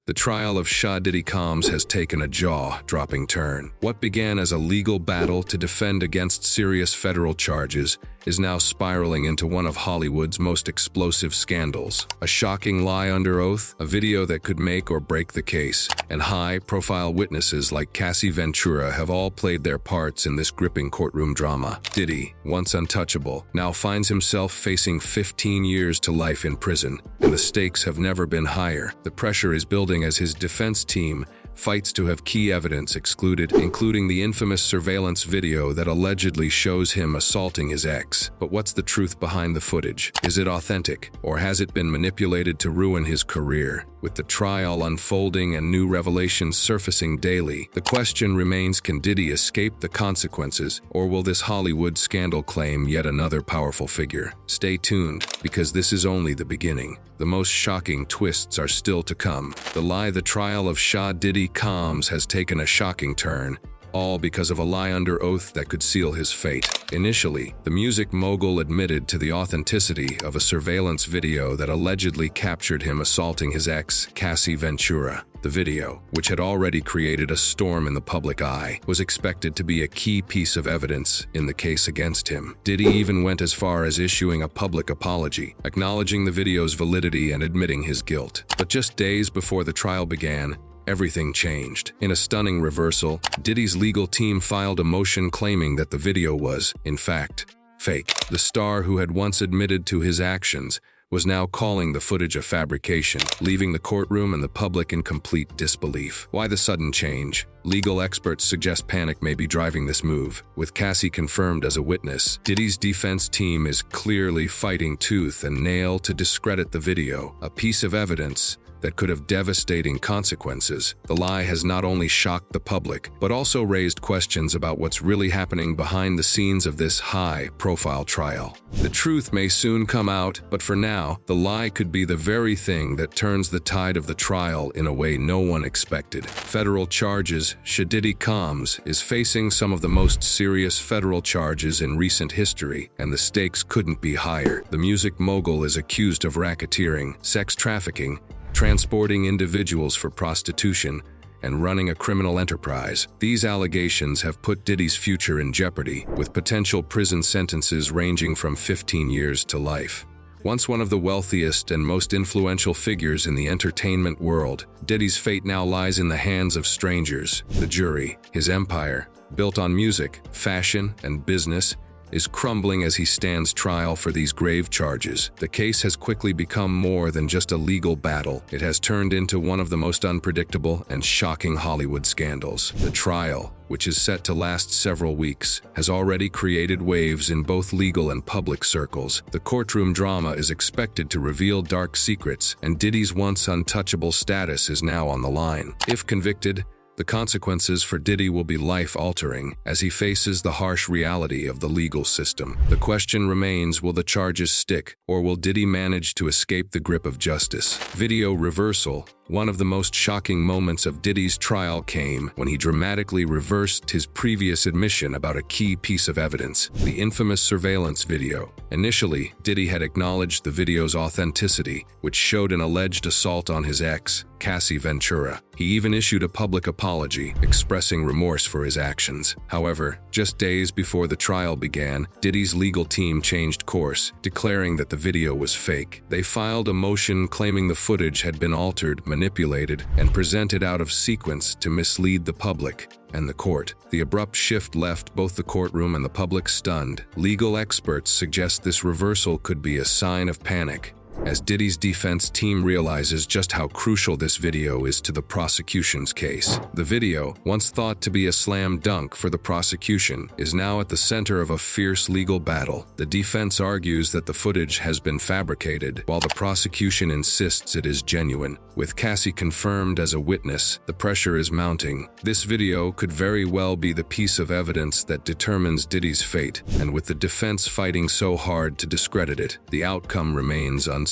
The trial of Diddy Combs has taken a jaw-dropping turn. What began as a legal battle to defend against serious federal charges is now spiraling into one of Hollywood's most explosive scandals. A shocking lie under oath, a video that could make or break the case, and high-profile witnesses like Cassie Ventura have all played their parts in this gripping courtroom drama. Diddy, once untouchable, now finds himself facing 15 years to life in prison, and the stakes have never been higher. The pressure is building as his defense team fights to have key evidence excluded, including the infamous surveillance video that allegedly shows him assaulting his ex. But what's the truth behind the footage? Is it authentic, or has it been manipulated to ruin his career? With the trial unfolding and new revelations surfacing daily, the question remains, can Diddy escape the consequences, or will this Hollywood scandal claim yet another powerful figure? Stay tuned, because this is only the beginning. The most shocking twists are still to come. The trial of Diddy Combs has taken a shocking turn, all because of a lie under oath that could seal his fate. Initially, the music mogul admitted to the authenticity of a surveillance video that allegedly captured him assaulting his ex, Cassie Ventura. The video, which had already created a storm in the public eye, was expected to be a key piece of evidence in the case against him. Diddy even went as far as issuing a public apology, acknowledging the video's validity and admitting his guilt. But just days before the trial began, everything changed. In a stunning reversal, Diddy's legal team filed a motion claiming that the video was, in fact, fake. The star, who had once admitted to his actions, was now calling the footage a fabrication, leaving the courtroom and the public in complete disbelief. Why the sudden change? Legal experts suggest panic may be driving this move. With Cassie confirmed as a witness, Diddy's defense team is clearly fighting tooth and nail to discredit the video, a piece of evidence that could have devastating consequences. The lie has not only shocked the public, but also raised questions about what's really happening behind the scenes of this high-profile trial. The truth may soon come out, but for now, the lie could be the very thing that turns the tide of the trial in a way no one expected. Federal charges. Diddy Combs is facing some of the most serious federal charges in recent history, and the stakes couldn't be higher. The music mogul is accused of racketeering, sex trafficking, transporting individuals for prostitution, and running a criminal enterprise. These allegations have put Diddy's future in jeopardy, with potential prison sentences ranging from 15 years to life. Once one of the wealthiest and most influential figures in the entertainment world, Diddy's fate now lies in the hands of strangers. The jury, his empire, built on music, fashion, and business, is crumbling as he stands trial for these grave charges. The case has quickly become more than just a legal battle. It has turned into one of the most unpredictable and shocking Hollywood scandals. The trial, which is set to last several weeks, has already created waves in both legal and public circles. The courtroom drama is expected to reveal dark secrets, and Diddy's once untouchable status is now on the line. If convicted, the consequences for Diddy will be life-altering as he faces the harsh reality of the legal system. The question remains, will the charges stick, or will Diddy manage to escape the grip of justice? Video reversal. One of the most shocking moments of Diddy's trial came when he dramatically reversed his previous admission about a key piece of evidence, the infamous surveillance video. Initially, Diddy had acknowledged the video's authenticity, which showed an alleged assault on his ex, Cassie Ventura. He even issued a public apology, expressing remorse for his actions. However, just days before the trial began, Diddy's legal team changed course, declaring that the video was fake. They filed a motion claiming the footage had been altered, manipulated, and presented out of sequence to mislead the public and the court. The abrupt shift left both the courtroom and the public stunned. Legal experts suggest this reversal could be a sign of panic, as Diddy's defense team realizes just how crucial this video is to the prosecution's case. The video, once thought to be a slam dunk for the prosecution, is now at the center of a fierce legal battle. The defense argues that the footage has been fabricated, while the prosecution insists it is genuine. With Cassie confirmed as a witness, the pressure is mounting. This video could very well be the piece of evidence that determines Diddy's fate, and with the defense fighting so hard to discredit it, the outcome remains uncertain.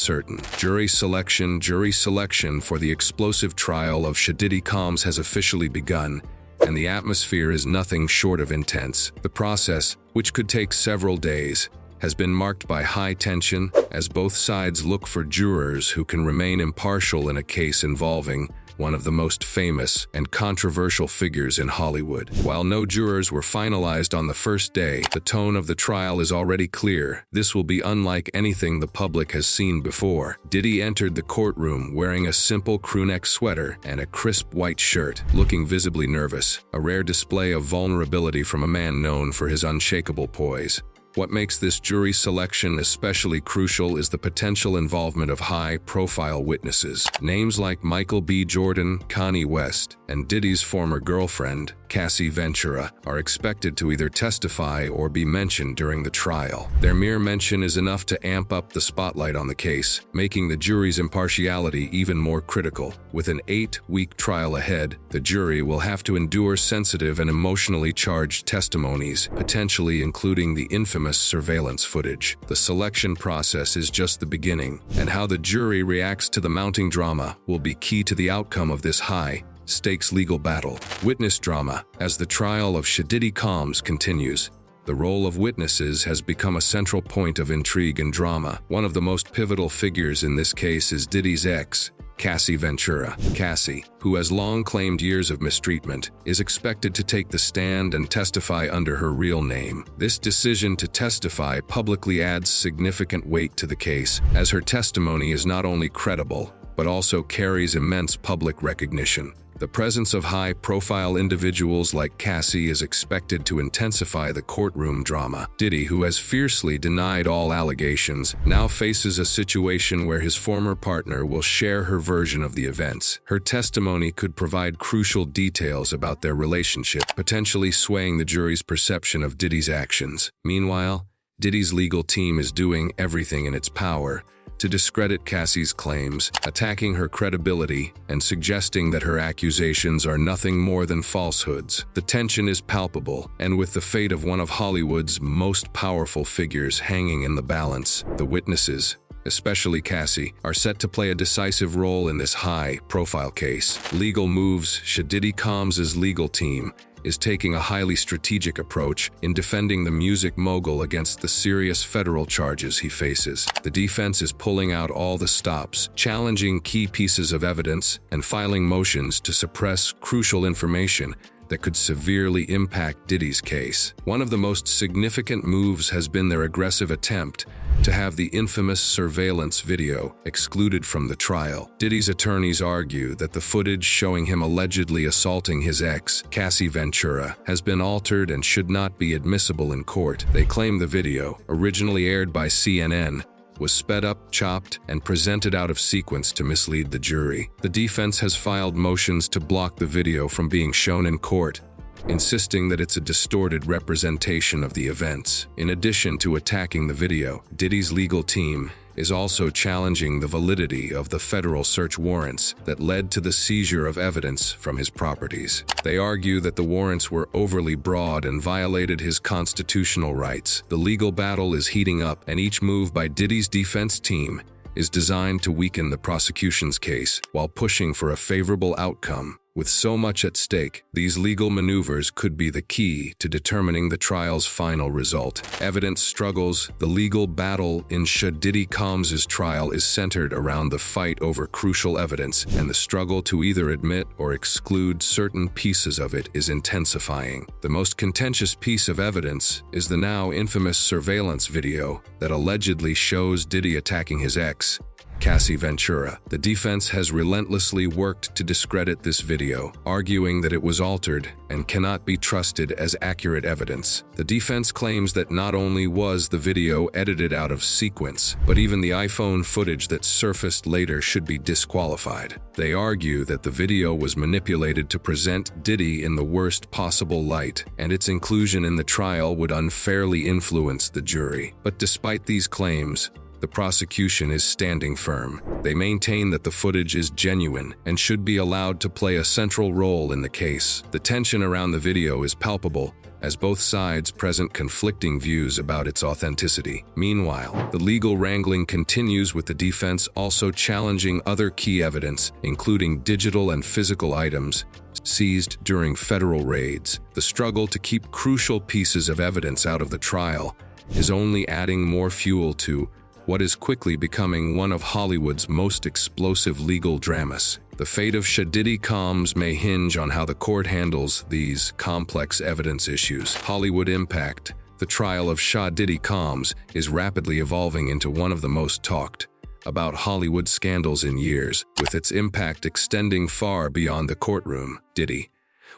Jury selection for the explosive trial of Diddy Combs has officially begun, and the atmosphere is nothing short of intense. The process, which could take several days, has been marked by high tension as both sides look for jurors who can remain impartial in a case involving one of the most famous and controversial figures in Hollywood. While no jurors were finalized on the first day, the tone of the trial is already clear. This will be unlike anything the public has seen before. Diddy entered the courtroom wearing a simple crewneck sweater and a crisp white shirt, looking visibly nervous, a rare display of vulnerability from a man known for his unshakable poise. What makes this jury selection especially crucial is the potential involvement of high-profile witnesses. Names like Michael B. Jordan, Kanye West, and Diddy's former girlfriend, Cassie Ventura, are expected to either testify or be mentioned during the trial. Their mere mention is enough to amp up the spotlight on the case, making the jury's impartiality even more critical. With an 8-week trial ahead, the jury will have to endure sensitive and emotionally charged testimonies, potentially including the infamous surveillance footage. The selection process is just the beginning, and how the jury reacts to the mounting drama will be key to the outcome of this high-stakes legal battle. Witness drama. As the trial of Diddy Combs continues, the role of witnesses has become a central point of intrigue and drama. One of the most pivotal figures in this case is Diddy's ex, Cassie Ventura. Cassie, who has long claimed years of mistreatment, is expected to take the stand and testify under her real name. This decision to testify publicly adds significant weight to the case, as her testimony is not only credible, but also carries immense public recognition. The presence of high-profile individuals like Cassie is expected to intensify the courtroom drama. Diddy, who has fiercely denied all allegations, now faces a situation where his former partner will share her version of the events. Her testimony could provide crucial details about their relationship, potentially swaying the jury's perception of Diddy's actions. Meanwhile, Diddy's legal team is doing everything in its power to discredit Cassie's claims, attacking her credibility and suggesting that her accusations are nothing more than falsehoods. The tension is palpable, and with the fate of one of Hollywood's most powerful figures hanging in the balance, the witnesses, especially Cassie, are set to play a decisive role in this high-profile case. Legal moves. Diddy Combs' legal team is taking a highly strategic approach in defending the music mogul against the serious federal charges he faces. The defense is pulling out all the stops, challenging key pieces of evidence, and filing motions to suppress crucial information that could severely impact Diddy's case. One of the most significant moves has been their aggressive attempt to have the infamous surveillance video excluded from the trial. Diddy's attorneys argue that the footage showing him allegedly assaulting his ex, Cassie Ventura, has been altered and should not be admissible in court. They claim the video, originally aired by CNN, was sped up, chopped, and presented out of sequence to mislead the jury. The defense has filed motions to block the video from being shown in court, insisting that it's a distorted representation of the events. In addition to attacking the video, Diddy's legal team is also challenging the validity of the federal search warrants that led to the seizure of evidence from his properties. They argue that the warrants were overly broad and violated his constitutional rights. The legal battle is heating up, and each move by Diddy's defense team is designed to weaken the prosecution's case while pushing for a favorable outcome. With so much at stake, these legal maneuvers could be the key to determining the trial's final result. Evidence struggles. The legal battle in Diddy Combs' trial is centered around the fight over crucial evidence, and the struggle to either admit or exclude certain pieces of it is intensifying. The most contentious piece of evidence is the now infamous surveillance video that allegedly shows Diddy attacking his ex, Cassie Ventura. The defense has relentlessly worked to discredit this video, arguing that it was altered and cannot be trusted as accurate evidence. The defense claims that not only was the video edited out of sequence, but even the iPhone footage that surfaced later should be disqualified. They argue that the video was manipulated to present Diddy in the worst possible light, and its inclusion in the trial would unfairly influence the jury. But despite these claims, the prosecution is standing firm. They maintain that the footage is genuine and should be allowed to play a central role in the case. The tension around the video is palpable, as both sides present conflicting views about its authenticity. Meanwhile, the legal wrangling continues, with the defense also challenging other key evidence, including digital and physical items seized during federal raids. The struggle to keep crucial pieces of evidence out of the trial is only adding more fuel to what is quickly becoming one of Hollywood's most explosive legal dramas. The fate of Diddy Combs may hinge on how the court handles these complex evidence issues. Hollywood impact. The trial of Diddy Combs is rapidly evolving into one of the most talked about Hollywood scandals in years, with its impact extending far beyond the courtroom. Diddy,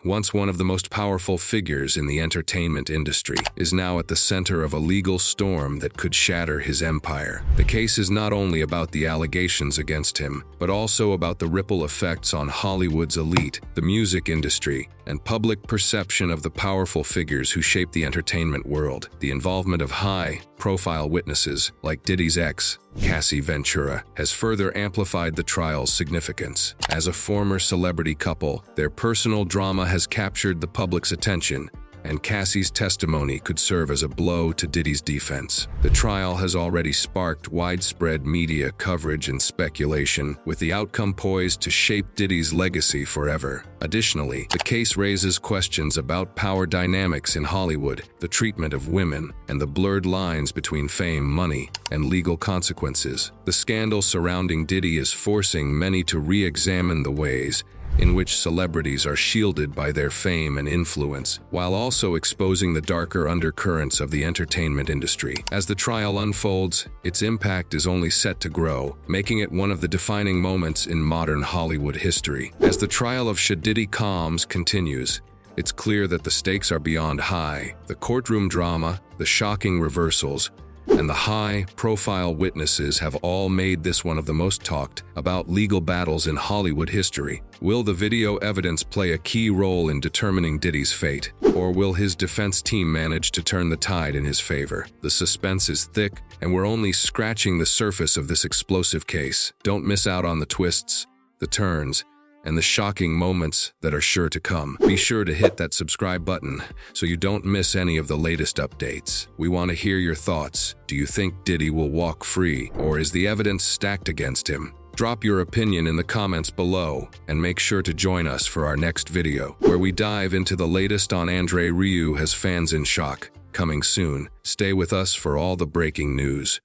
once one of the most powerful figures in the entertainment industry, is now at the center of a legal storm that could shatter his empire. The case is not only about the allegations against him, but also about the ripple effects on Hollywood's elite, the music industry, and public perception of the powerful figures who shape the entertainment world. The involvement of high-profile witnesses, like Diddy's ex, Cassie Ventura, has further amplified the trial's significance. As a former celebrity couple, their personal drama has captured the public's attention, and Cassie's testimony could serve as a blow to Diddy's defense. The trial has already sparked widespread media coverage and speculation, with the outcome poised to shape Diddy's legacy forever. Additionally, the case raises questions about power dynamics in Hollywood, the treatment of women, and the blurred lines between fame, money, and legal consequences. The scandal surrounding Diddy is forcing many to re-examine the ways in which celebrities are shielded by their fame and influence, while also exposing the darker undercurrents of the entertainment industry. As the trial unfolds, its impact is only set to grow, making it one of the defining moments in modern Hollywood history. As the trial of Diddy Combs continues, it's clear that the stakes are beyond high. The courtroom drama, the shocking reversals, and the high-profile witnesses have all made this one of the most talked about legal battles in Hollywood history. Will the video evidence play a key role in determining Diddy's fate, or will his defense team manage to turn the tide in his favor? The suspense is thick, and we're only scratching the surface of this explosive case. Don't miss out on the twists, the turns, and the shocking moments that are sure to come. Be sure to hit that subscribe button so you don't miss any of the latest updates. We want to hear your thoughts. Do you think Diddy will walk free, or is the evidence stacked against him? Drop your opinion in the comments below, and make sure to join us for our next video, where we dive into the latest on Andre Ryu has fans in shock. Coming soon. Stay with us for all the breaking news.